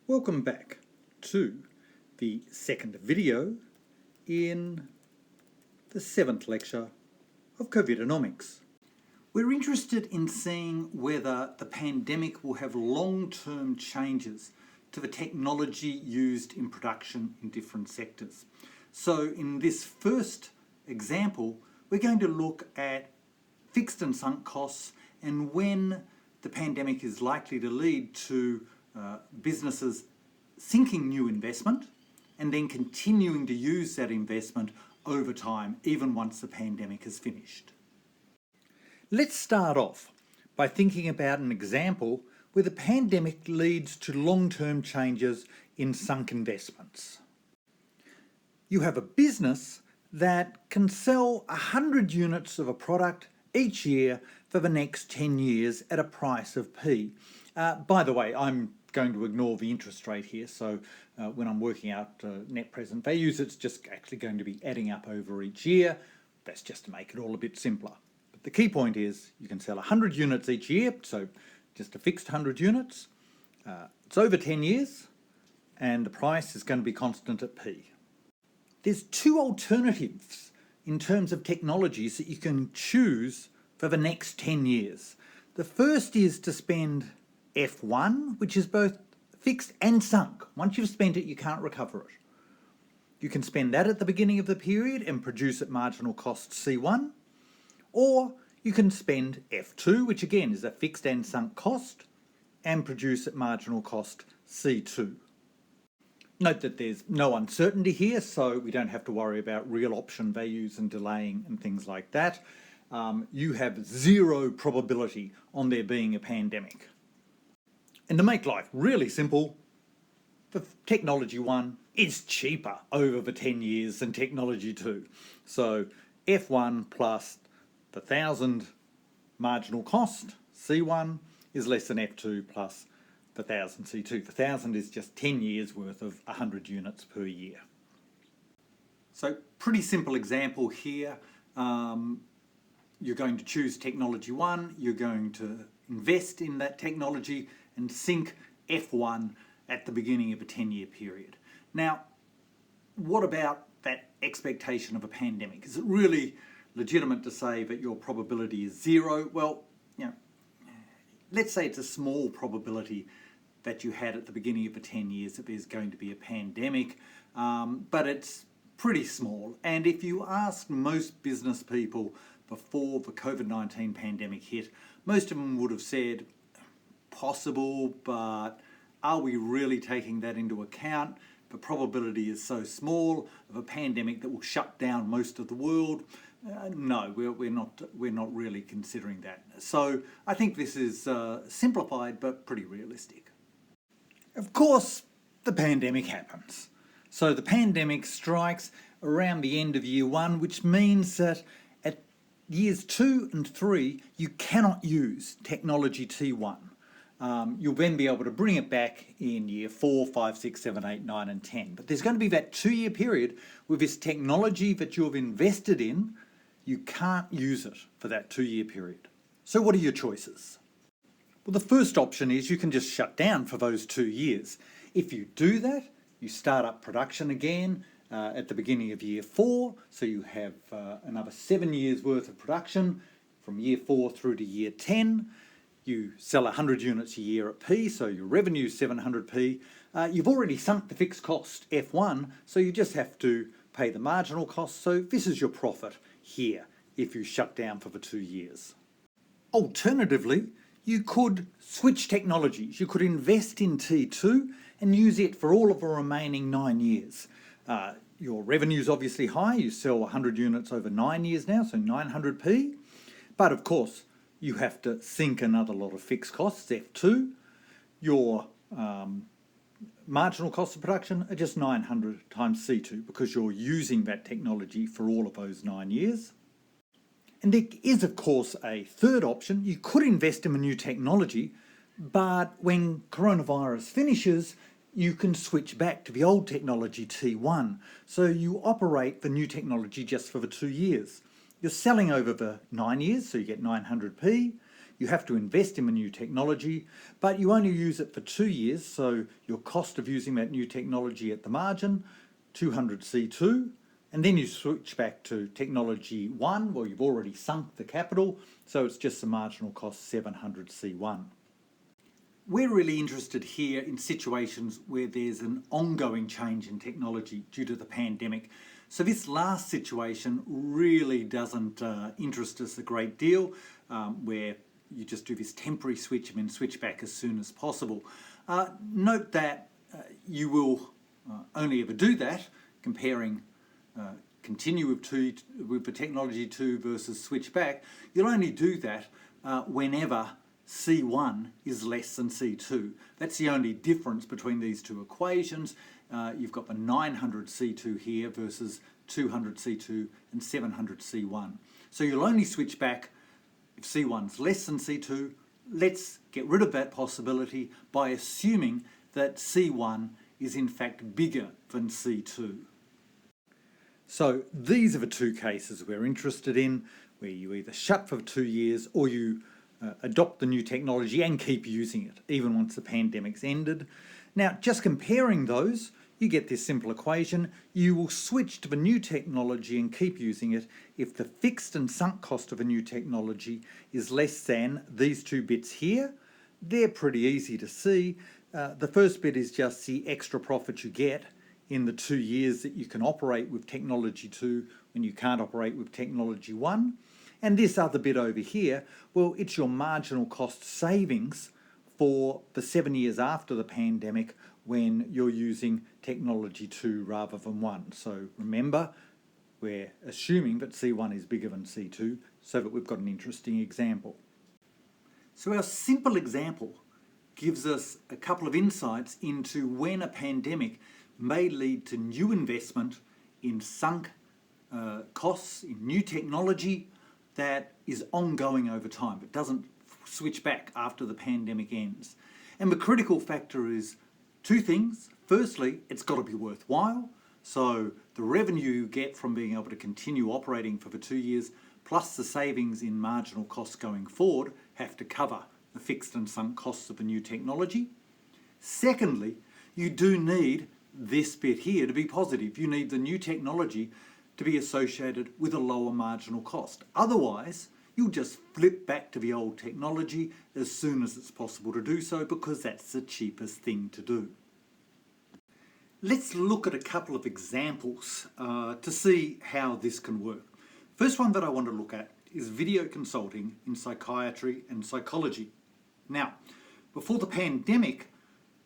Welcome back to the second video in the 7th lecture of Covidenomics. We're interested in seeing whether the pandemic will have long-term changes to the technology used in production in different sectors. So in this first example, we're going to look at fixed and sunk costs and when the pandemic is likely to lead to businesses sinking new investment and then continuing to use that investment over time, even once the pandemic is finished. Let's start off by thinking about an example where the pandemic leads to long-term changes in sunk investments. You have a business that can sell 100 units of a product each year for the next 10 years at a price of P. By the way, I'm going to ignore the interest rate here, so when I'm working out net present values, it's just actually going to be adding up over each year. That's just to make it all a bit simpler. But the key point is you can sell 100 units each year, so just a fixed 100 units. It's over 10 years, and the price is going to be constant at P. There's two alternatives in terms of technologies that you can choose for the next 10 years. The first is to spend F1, which is both fixed and sunk. Once you've spent it, you can't recover it. You can spend that at the beginning of the period and produce at marginal cost C1, or you can spend F2, which again is a fixed and sunk cost, and produce at marginal cost C2. Note that there's no uncertainty here, so we don't have to worry about real option values and delaying and things like that. You have zero probability on there being a pandemic. And to make life really simple, the technology one is cheaper over the 10 years than technology two. So F1 plus the 1,000 marginal cost, C1, is less than F2 plus the 1,000 C2. The 1,000 is just 10 years worth of 100 units per year. So pretty simple example here. You're going to choose technology one, you're going to invest in that technology and sink F1 at the beginning of a 10-year period. Now, what about that expectation of a pandemic? Is it really legitimate to say that your probability is zero? Well, let's say it's a small probability that you had at the beginning of the 10 years that there's going to be a pandemic, but it's pretty small. And if you ask most business people before the COVID-19 pandemic hit, most of them would have said, possible, but are we really taking that into account? The probability is so small of a pandemic that will shut down most of the world. No, we're not really considering that. So I think this is simplified but pretty realistic. Of course, the pandemic happens. So the pandemic strikes around the end of year one, which means that at years 2 and 3, you cannot use technology T1. You'll then be able to bring it back in year 4, 5, 6, 7, 8, 9 and 10. But there's going to be that 2-year period with this technology that you've invested in, you can't use it for that 2-year period. So what are your choices? Well, the first option is you can just shut down for those 2 years. If you do that, you start up production again at the beginning of year 4, so you have another 7 years worth of production from year 4 through to year 10. You sell 100 units a year at P, so your revenue is 700p. You've already sunk the fixed cost, F1, so you just have to pay the marginal cost. So this is your profit here if you shut down for the 2 years. Alternatively, you could switch technologies. You could invest in T2 and use it for all of the remaining 9 years. Your revenue is obviously high. You sell 100 units over 9 years now, so 900p. But of course, you have to sink another lot of fixed costs, F2. Your marginal cost of production are just 900 times C2 because you're using that technology for all of those 9 years. And there is, of course, a third option. You could invest in a new technology, but when coronavirus finishes, you can switch back to the old technology T1. So you operate the new technology just for the 2 years. You're selling over the 9 years, so you get 900p. you have to invest in a new technology, but you only use it for 2 years, so your cost of using that new technology at the margin, 200C2, and then you switch back to technology 1, well, you've already sunk the capital, so it's just the marginal cost 700C1. We're really interested here in situations where there's an ongoing change in technology due to the pandemic. So this last situation really doesn't interest us a great deal, where you just do this temporary switch and then switch back as soon as possible. Note that you will only ever do that, comparing continue with the technology 2 versus switch back. You'll only do that whenever C1 is less than C2. That's the only difference between these two equations. You've got the 900C2 here versus 200C2 and 700C1. So you'll only switch back if C1's less than C2. Let's get rid of that possibility by assuming that C1 is in fact bigger than C2. So these are the two cases we're interested in, where you either shut for 2 years or you adopt the new technology and keep using it, even once the pandemic's ended. Now, just comparing those, you get this simple equation. You will switch to the new technology and keep using it if the fixed and sunk cost of a new technology is less than these two bits here. They're pretty easy to see. The first bit is just the extra profit you get in the 2 years that you can operate with technology 2 when you can't operate with technology 1. And this other bit over here, well, it's your marginal cost savings for the 7 years after the pandemic when you're using technology 2 rather than 1. So remember, we're assuming that C1 is bigger than C2 so that we've got an interesting example. So our simple example gives us a couple of insights into when a pandemic may lead to new investment in sunk costs, in new technology that is ongoing over time. It doesn't switch back after the pandemic ends. And the critical factor is two things. Firstly, it's got to be worthwhile. So the revenue you get from being able to continue operating for the 2 years, plus the savings in marginal costs going forward, have to cover the fixed and sunk costs of the new technology. Secondly, you do need this bit here to be positive. You need the new technology to be associated with a lower marginal cost. Otherwise, you'll just flip back to the old technology as soon as it's possible to do so, because that's the cheapest thing to do. Let's look at a couple of examples to see how this can work. First one that I want to look at is video consulting in psychiatry and psychology. Now, before the pandemic,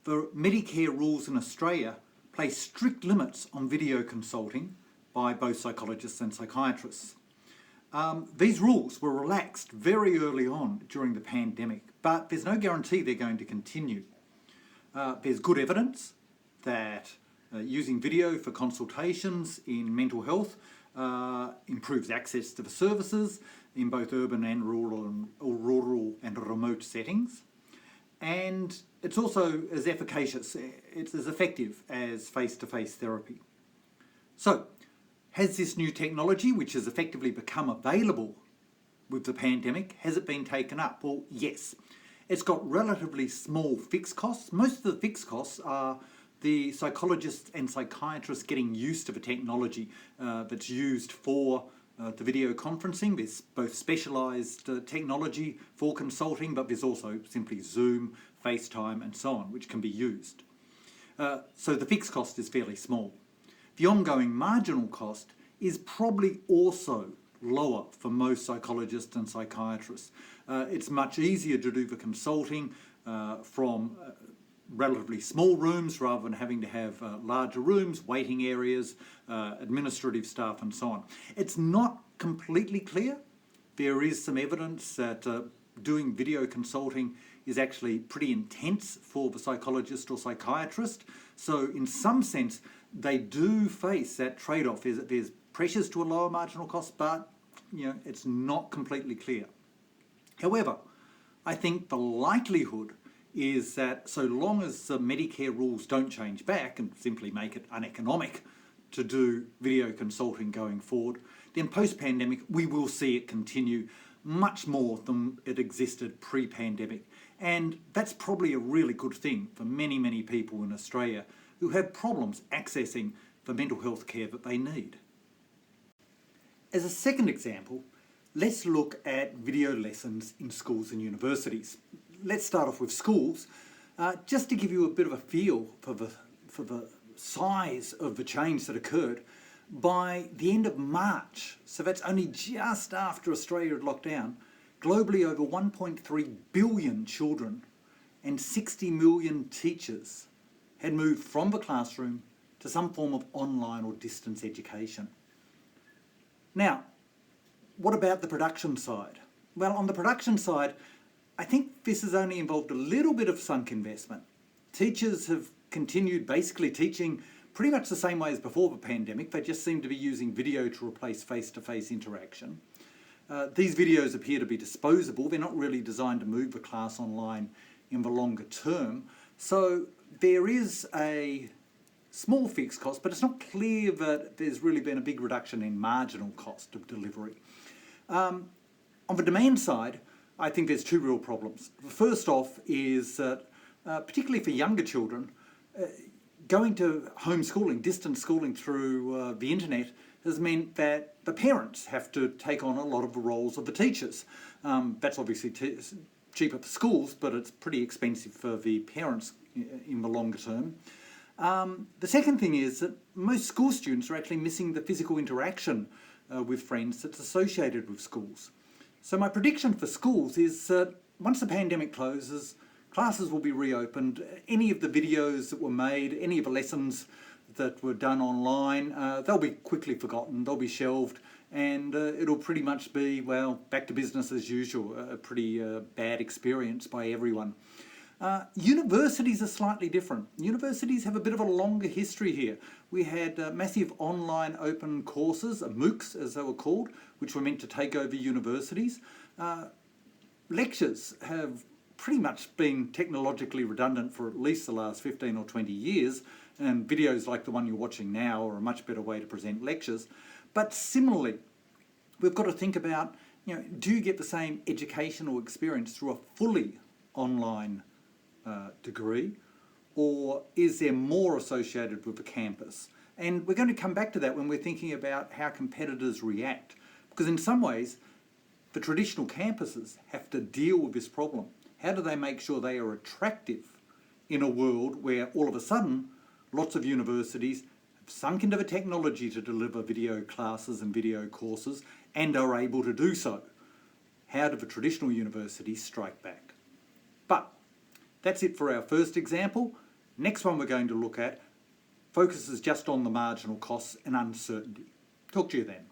the Medicare rules in Australia place strict limits on video consulting by both psychologists and psychiatrists. These rules were relaxed very early on during the pandemic, but there's no guarantee they're going to continue. There's good evidence that using video for consultations in mental health improves access to the services in both urban and rural and remote settings. And it's also as efficacious, it's as effective as face-to-face therapy. So, has this new technology, which has effectively become available with the pandemic, has it been taken up? Well, yes. It's got relatively small fixed costs. Most of the fixed costs are the psychologists and psychiatrists getting used to the technology that's used for the video conferencing. There's both specialised technology for consulting, but there's also simply Zoom, FaceTime and so on, which can be used. So the fixed cost is fairly small. The ongoing marginal cost is probably also lower for most psychologists and psychiatrists. It's much easier to do the consulting from relatively small rooms rather than having to have larger rooms, waiting areas, administrative staff and so on. It's not completely clear. There is some evidence that doing video consulting is actually pretty intense for the psychologist or psychiatrist. So in some sense, they do face that trade-off. There's pressures to a lower marginal cost, but it's not completely clear. However, I think the likelihood is that so long as the Medicare rules don't change back and simply make it uneconomic to do video consulting going forward, then post-pandemic we will see it continue, much more than it existed pre-pandemic. And that's probably a really good thing for many, many people in Australia who have problems accessing the mental health care that they need. As a second example, let's look at video lessons in schools and universities. Let's start off with schools, just to give you a bit of a feel for the size of the change that occurred. By the end of March, so that's only just after Australia had locked down, globally over 1.3 billion children and 60 million teachers had moved from the classroom to some form of online or distance education. Now, what about the production side? Well, on the production side, I think this has only involved a little bit of sunk investment. Teachers have continued basically teaching pretty much the same way as before the pandemic. They just seem to be using video to replace face-to-face interaction. These videos appear to be disposable. They're not really designed to move the class online in the longer term. So there is a small fixed cost, but it's not clear that there's really been a big reduction in marginal cost of delivery. On the demand side, I think there's two real problems. The first off is that, particularly for younger children, going to homeschooling, distance schooling through the internet has meant that the parents have to take on a lot of the roles of the teachers. That's obviously cheaper for schools, but it's pretty expensive for the parents in the longer term. The second thing is that most school students are actually missing the physical interaction with friends that's associated with schools. So my prediction for schools is that once the pandemic closes, classes will be reopened. Any of the videos that were made, any of the lessons that were done online, they'll be quickly forgotten, they'll be shelved, and it'll pretty much be, well, back to business as usual, a pretty bad experience by everyone. Universities are slightly different. Universities have a bit of a longer history here. We had massive online open courses, MOOCs as they were called, which were meant to take over universities. Lectures have pretty much been technologically redundant for at least the last 15 or 20 years, and videos like the one you're watching now are a much better way to present lectures. But similarly, we've got to think about, do you get the same educational experience through a fully online degree, or is there more associated with the campus? And we're going to come back to that when we're thinking about how competitors react, because in some ways the traditional campuses have to deal with this problem. How do they make sure they are attractive in a world where all of a sudden lots of universities have sunk into the technology to deliver video classes and video courses and are able to do so? How do the traditional universities strike back? But that's it for our first example. Next one we're going to look at focuses just on the marginal costs and uncertainty. Talk to you then.